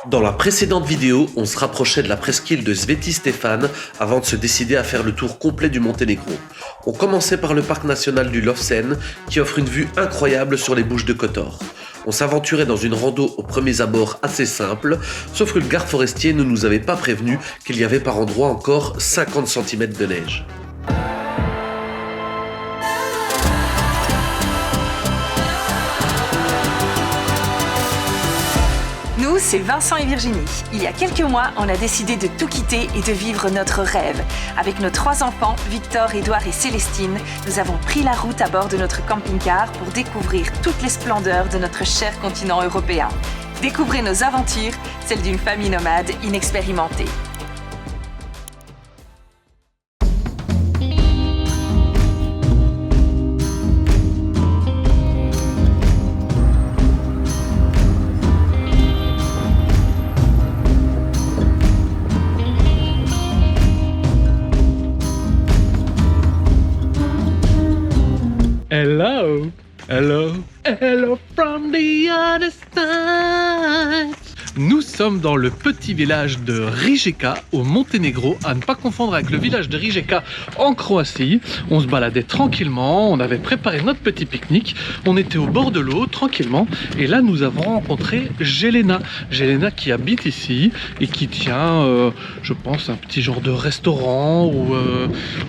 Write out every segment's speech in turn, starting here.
Dans la précédente vidéo, on se rapprochait de la presqu'île de Sveti Stefan avant de se décider à faire le tour complet du Monténégro. On commençait par le parc national du Lovćen qui offre une vue incroyable sur les Bouches de Kotor. On s'aventurait dans une rando aux premiers abords assez simple, sauf que le garde forestier ne nous avait pas prévenu qu'il y avait par endroits encore 50 cm de neige. Nous, c'est Vincent et Virginie. Il y a quelques mois, on a décidé de tout quitter et de vivre notre rêve. Avec nos 3 enfants, Victor, Édouard et Célestine, nous avons pris la route à bord de notre camping-car pour découvrir toutes les splendeurs de notre cher continent européen. Découvrez nos aventures, celles d'une famille nomade inexpérimentée. Hello, hello, hello from the other side. Nous sommes dans le petit village de Rijeka au Monténégro, à ne pas confondre avec le village de Rijeka en Croatie. On se baladait tranquillement, on avait préparé notre petit pique-nique, on était au bord de l'eau tranquillement et là nous avons rencontré Jelena. Jelena qui habite ici et qui tient, je pense, un petit genre de restaurant ou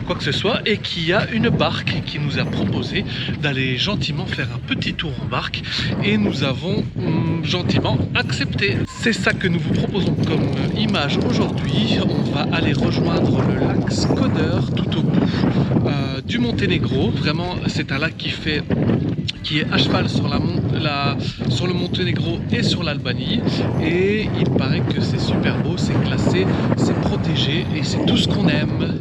quoi que ce soit et qui a une barque qui nous a proposé d'aller gentiment faire un petit tour en barque et nous avons gentiment accepté. C'est ça que nous vous proposons comme image aujourd'hui. On va aller rejoindre le lac Škoder tout au bout du Monténégro. Vraiment, c'est un lac qui est à cheval sur, sur le Monténégro et sur l'Albanie. Et il paraît que c'est super beau, c'est classé, c'est protégé et c'est tout ce qu'on aime.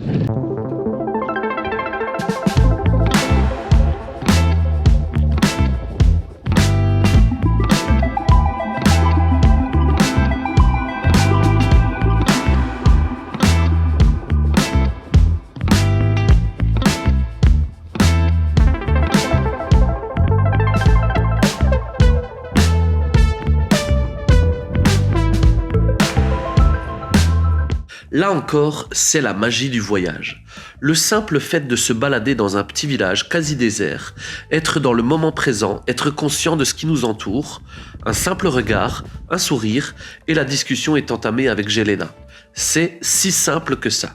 Là encore, c'est la magie du voyage. Le simple fait de se balader dans un petit village quasi désert, être dans le moment présent, être conscient de ce qui nous entoure, un simple regard, un sourire et la discussion est entamée avec Jelena. C'est si simple que ça.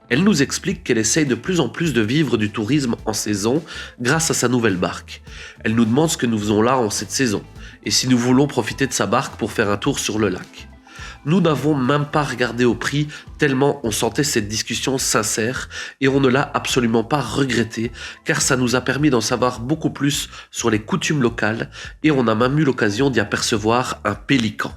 Elle nous explique qu'elle essaye de plus en plus de vivre du tourisme en saison grâce à sa nouvelle barque. Elle nous demande ce que nous faisons là en cette saison et si nous voulons profiter de sa barque pour faire un tour sur le lac. Nous n'avons même pas regardé au prix tellement on sentait cette discussion sincère et on ne l'a absolument pas regretté car ça nous a permis d'en savoir beaucoup plus sur les coutumes locales et on a même eu l'occasion d'y apercevoir un pélican.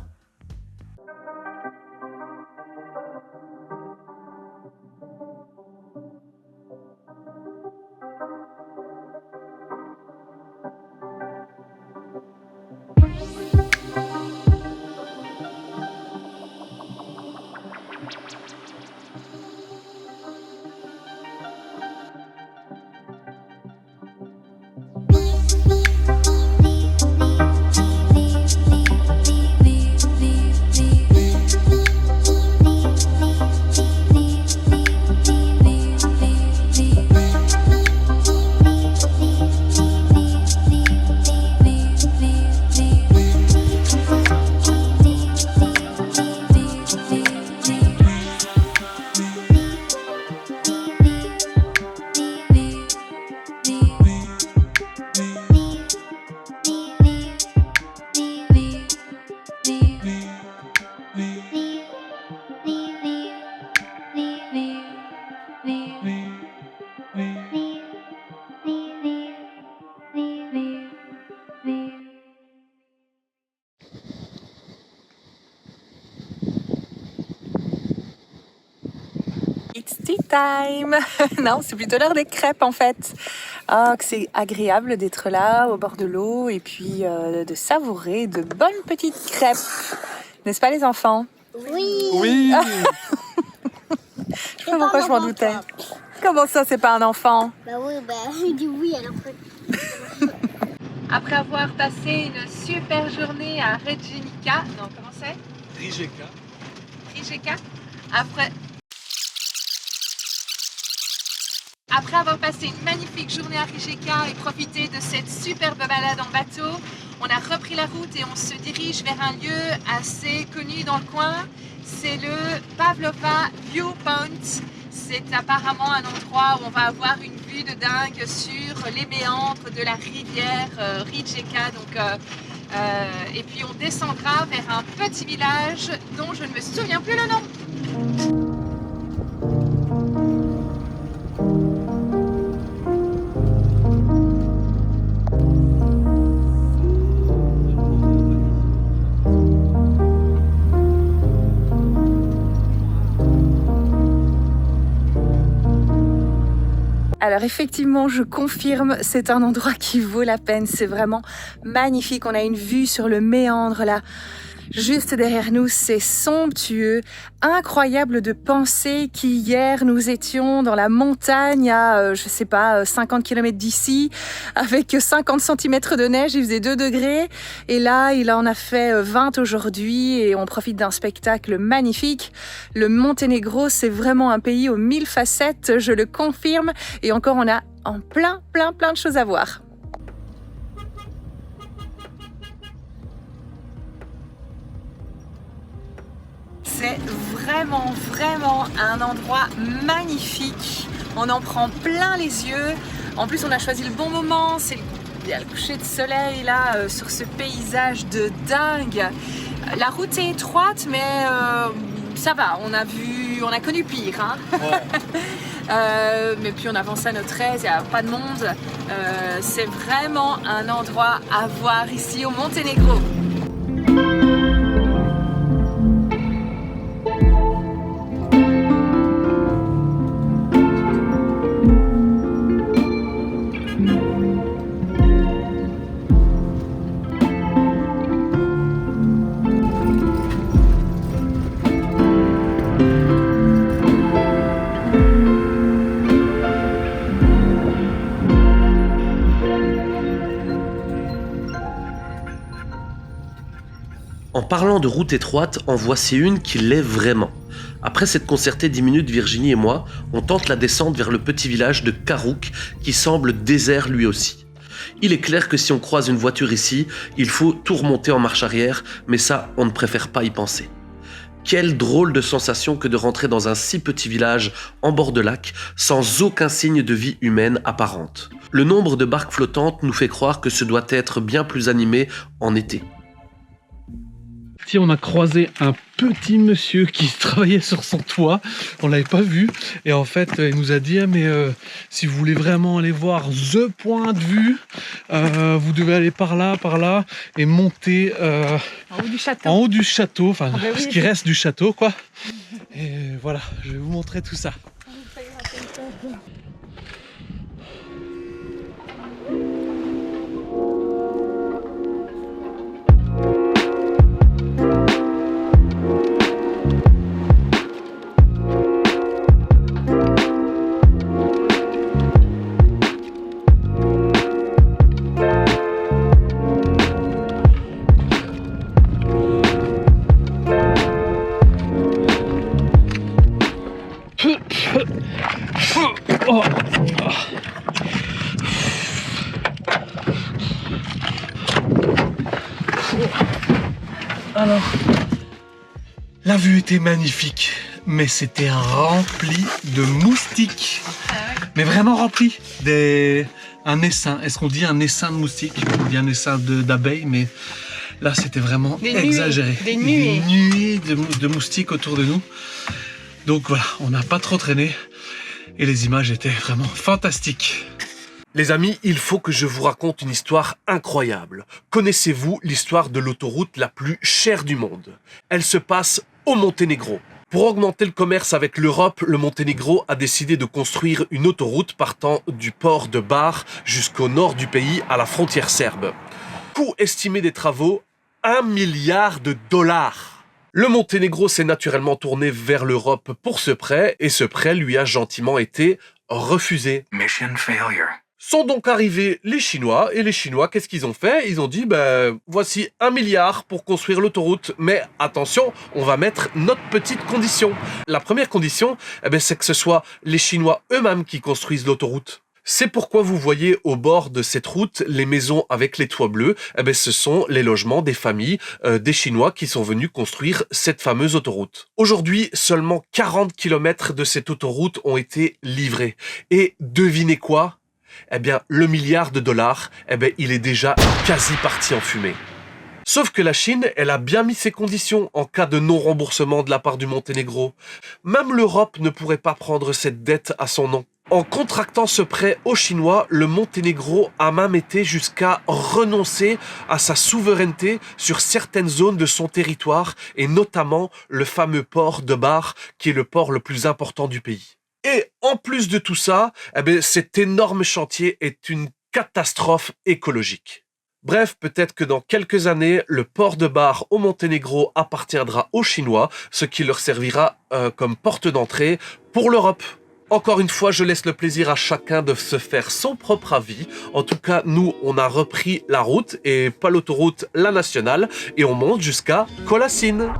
It's tea time. Non, c'est plutôt l'heure des crêpes en fait. Ah, que c'est agréable d'être là au bord de l'eau et puis de savourer de bonnes petites crêpes. N'est-ce pas les enfants? Oui. Oui. Je sais pas pourquoi je m'en doutais. Comment ça, c'est pas un enfant? Bah oui, bah il dit oui alors que... Après avoir passé une super journée à Rijeka, non, comment c'est? Rijeka. Après avoir passé une magnifique journée à Rijeka et profité de cette superbe balade en bateau, on a repris la route et on se dirige vers un lieu assez connu dans le coin. C'est le Pavlova Viewpoint. C'est apparemment un endroit où on va avoir une vue de dingue sur les méandres de la rivière Rijeka. Et puis on descendra vers un petit village dont je ne me souviens plus le nom. Alors effectivement, je confirme, c'est un endroit qui vaut la peine. C'est vraiment magnifique. On a une vue sur le méandre là, juste derrière nous. C'est somptueux, incroyable de penser qu'hier nous étions dans la montagne à, 50 km d'ici, avec 50 cm de neige. Il faisait 2 degrés. Et là, il en a fait 20 aujourd'hui et on profite d'un spectacle magnifique. Le Monténégro, c'est vraiment un pays aux 1000 facettes, je le confirme. Et encore, on a plein de choses à voir. C'est vraiment un endroit magnifique. On en prend plein les yeux. En plus, on a choisi le bon moment. Il y a le coucher de soleil là sur ce paysage de dingue. La route est étroite, mais ça va. On a connu pire. Hein. Ouais. Mais puis on avance à notre aise. Il n'y a pas de monde. C'est vraiment un endroit à voir ici au Monténégro. En parlant de route étroite, en voici une qui l'est vraiment. Après s'être concerté 10 minutes, Virginie et moi, on tente la descente vers le petit village de Karouk, qui semble désert lui aussi. Il est clair que si on croise une voiture ici, il faut tout remonter en marche arrière, mais ça, on ne préfère pas y penser. Quelle drôle de sensation que de rentrer dans un si petit village en bord de lac, sans aucun signe de vie humaine apparente. Le nombre de barques flottantes nous fait croire que ce doit être bien plus animé en été. Si on a croisé un petit monsieur qui travaillait sur son toit, on l'avait pas vu, et en fait il nous a dit si vous voulez vraiment aller voir the point de vue, vous devez aller par là et monter en haut du château, enfin ce qui reste du château quoi. Et voilà, je vais vous montrer tout ça. Oh. Alors, la vue était magnifique, mais c'était rempli de moustiques. Mais vraiment rempli. Un essaim. Est-ce qu'on dit un essaim de moustiques? On dit un essaim d'abeilles, mais là c'était vraiment exagéré. Des nuées de moustiques autour de nous. Donc voilà, on n'a pas trop traîné. Et les images étaient vraiment fantastiques. Les amis, il faut que je vous raconte une histoire incroyable. Connaissez-vous l'histoire de l'autoroute la plus chère du monde? Elle se passe au Monténégro. Pour augmenter le commerce avec l'Europe, le Monténégro a décidé de construire une autoroute partant du port de Bar jusqu'au nord du pays, à la frontière serbe. Coût estimé des travaux, 1 milliard de dollars. Le Monténégro s'est naturellement tourné vers l'Europe pour ce prêt, et ce prêt lui a gentiment été refusé. Mission failure. Sont donc arrivés les Chinois, et les Chinois, qu'est-ce qu'ils ont fait? Ils ont dit, voici 1 milliard pour construire l'autoroute, mais attention, on va mettre notre petite condition. La première condition, c'est que ce soit les Chinois eux-mêmes qui construisent l'autoroute. C'est pourquoi vous voyez au bord de cette route les maisons avec les toits bleus. Ce sont les logements des familles des Chinois qui sont venus construire cette fameuse autoroute. Aujourd'hui, seulement 40 km de cette autoroute ont été livrés. Et devinez quoi? Le milliard de dollars, il est déjà quasi parti en fumée. Sauf que la Chine, elle a bien mis ses conditions en cas de non-remboursement de la part du Monténégro. Même l'Europe ne pourrait pas prendre cette dette à son nom. En contractant ce prêt aux Chinois, le Monténégro a même été jusqu'à renoncer à sa souveraineté sur certaines zones de son territoire, et notamment le fameux port de Bar, qui est le port le plus important du pays. Et en plus de tout ça, cet énorme chantier est une catastrophe écologique. Bref, peut-être que dans quelques années, le port de Bar au Monténégro appartiendra aux Chinois, ce qui leur servira comme porte d'entrée pour l'Europe. Encore une fois, je laisse le plaisir à chacun de se faire son propre avis. En tout cas, nous, on a repris la route, et pas l'autoroute, la nationale, et on monte jusqu'à Colassine.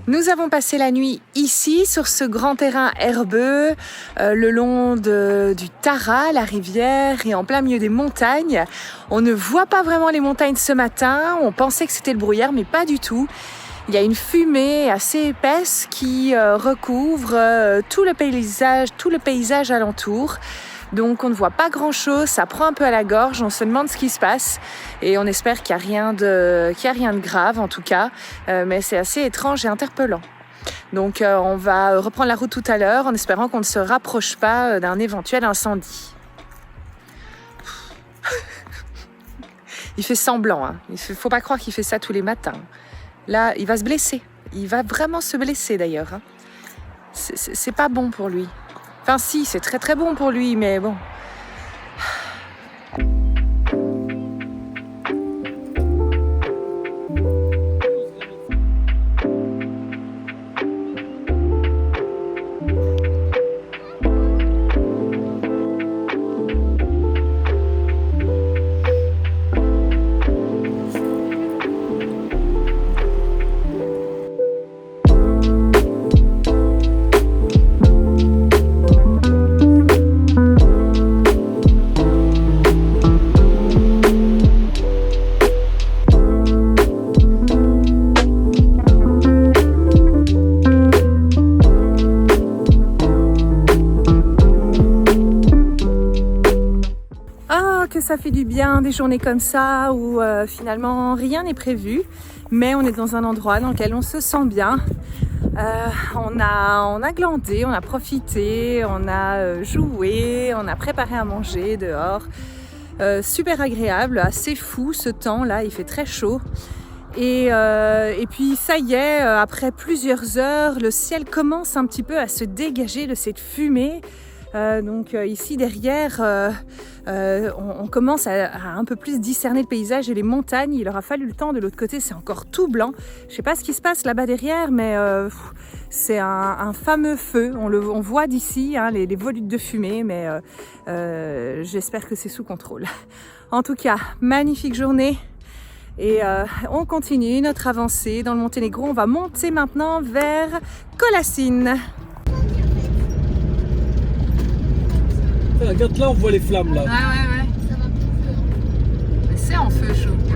Nous avons passé la nuit ici, sur ce grand terrain herbeux, le long du Tara, la rivière, et en plein milieu des montagnes. On ne voit pas vraiment les montagnes ce matin, on pensait que c'était le brouillard, mais pas du tout. Il y a une fumée assez épaisse qui recouvre tout le paysage alentour. Donc on ne voit pas grand-chose, ça prend un peu à la gorge, on se demande ce qui se passe et on espère qu'il n'y a rien de grave en tout cas, mais c'est assez étrange et interpellant. Donc on va reprendre la route tout à l'heure en espérant qu'on ne se rapproche pas d'un éventuel incendie. Il fait semblant, hein. Il ne faut pas croire qu'il fait ça tous les matins. Là, il va se blesser, il va vraiment se blesser d'ailleurs. Hein. C'est pas bon pour lui. Enfin si, c'est très très bon pour lui, mais bon. Ça fait du bien des journées comme ça où finalement rien n'est prévu, mais on est dans un endroit dans lequel on se sent bien. On a glandé, on a profité, on a joué, on a préparé à manger dehors. Super agréable, assez fou ce temps là, il fait très chaud. Et puis ça y est, après plusieurs heures, le ciel commence un petit peu à se dégager de cette fumée. Donc ici derrière, on commence à un peu plus discerner le paysage et les montagnes. Il aura fallu le temps, de l'autre côté c'est encore tout blanc. Je sais pas ce qui se passe là-bas derrière, mais c'est un fameux feu. On voit d'ici hein, les volutes de fumée, mais j'espère que c'est sous contrôle. En tout cas, magnifique journée. Et on continue notre avancée dans le Monténégro. On va monter maintenant vers Colassine. Regarde là, on voit les flammes là. Ouais. C'est en feu chaud.